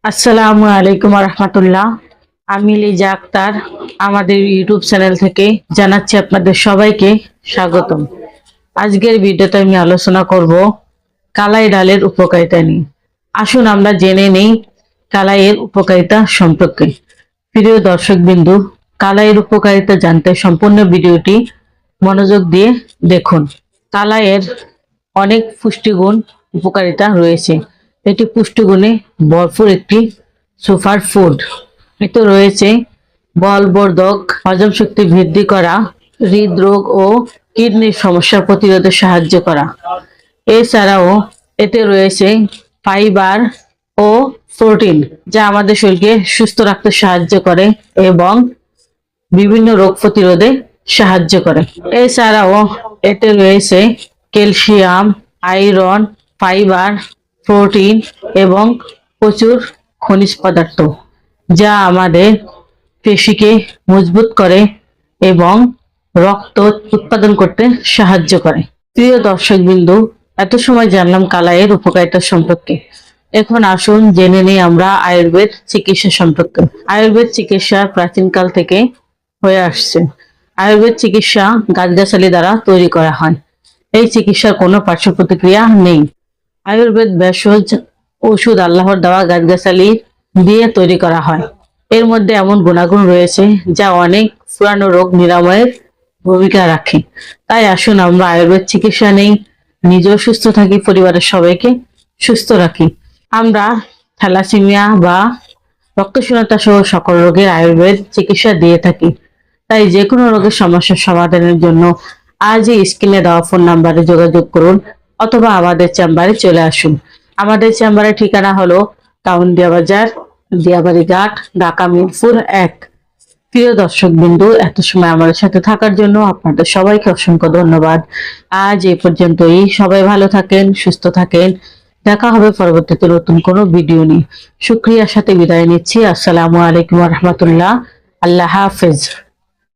আসসালামু আলাইকুম রহমতুল্লাহ। আমি লিজা আক্তার আমাদের ইউটিউব চ্যানেল থেকে জানাচ্ছি আপনাদের সবাইকে স্বাগতম। আজকের ভিডিওতে আমি আলোচনা করব কালাই ডালের উপকারিতা নিয়ে। আসুন আমরা জেনে নেই কালাইয়ের উপকারিতা সম্পর্কে। প্রিয় দর্শক বিন্দু, কালাইয়ের উপকারিতা জানতে সম্পূর্ণ ভিডিওটি মনোযোগ দিয়ে দেখুন। কালাইয়ের অনেক পুষ্টিগুণ উপকারিতা রয়েছে। এটি পুষ্টিগুণে ভরপুর একটি সুপার ফুড। এতে রয়েছে বলবর্ধক, হজম শক্তি বৃদ্ধি করা, হৃদরোগ ও কিডনির সমস্যা প্রতিরোধে সাহায্য করা। এছাড়াও এতে রয়েছে ফাইবার ও প্রোটিন, যা আমাদের শরীরকে সুস্থ রাখতে সাহায্য করে এবং বিভিন্ন রোগ প্রতিরোধে সাহায্য করে। এছাড়াও এতে রয়েছে ক্যালসিয়াম, আয়রন, ফাইবার, প্রোটিন এবং প্রচুর খনিজ পদার্থ, যা আমাদের পেশিকে মজবুত করে এবং রক্ত উৎপাদন করতে সাহায্য করে। প্রিয় দর্শকবৃন্দু, এত সময় জানলাম কালাইয়ের উপকারিতা সম্পর্কে। এখন আসুন জেনে নিই আমরা আয়ুর্বেদ চিকিৎসা সম্পর্কে। আয়ুর্বেদ চিকিৎসা প্রাচীনকাল থেকে হয়ে আসছে। আয়ুর্বেদ চিকিৎসা গাছগাছালি দ্বারা তৈরি করা হয়। এই চিকিৎসার কোনো পার্শ্ব প্রতিক্রিয়া নেই। আয়ুর্বেদ ভেষজ ওষুধ আল্লাহর দেওয়া গাছগাছালি দিয়ে তৈরি করা হয়। এর মধ্যে এমন গুণাগুণ রয়েছে যা অনেক পুরানো রোগ নিরাময়ের ভূমিকা রাখে। তাই আসুন আমরা আয়ুর্বেদ চিকিৎসা নেই, নিজেও সুস্থ থাকি, পরিবারের সবাইকে সুস্থ রাখি। আমরা থ্যালাসেমিয়া বা রক্তশূন্যতা সহ সকল রোগের আয়ুর্বেদ চিকিৎসা দিয়ে থাকি। তাই যে কোনো রোগের সমস্যার সমাধানের জন্য আজই স্ক্রিনে দেওয়া ফোন নাম্বারে যোগাযোগ করুন অথবা আমাদের চেম্বারে চলে আসুন। আমাদের চেম্বারের ঠিকানা হলো টাউন দিয়াবাজার, দিয়াবাড়ি ঘাট, ঢাকা মিরপুর 1। প্রিয় দর্শক বিন্দু, এত সময় আমাদের সাথে থাকার জন্য আপনাদের সবাইকে অসংখ্য ধন্যবাদ। আজ এই পর্যন্তই। সবাই ভালো থাকেন, সুস্থ থাকেন। দেখা হবে পরবর্তীতে নতুন কোনো ভিডিও নিয়ে। শুকরিয়ার সাথে বিদায় নিচ্ছি। আসসালামু আলাইকুম রহমতুল্লাহ। আল্লাহ হাফেজ।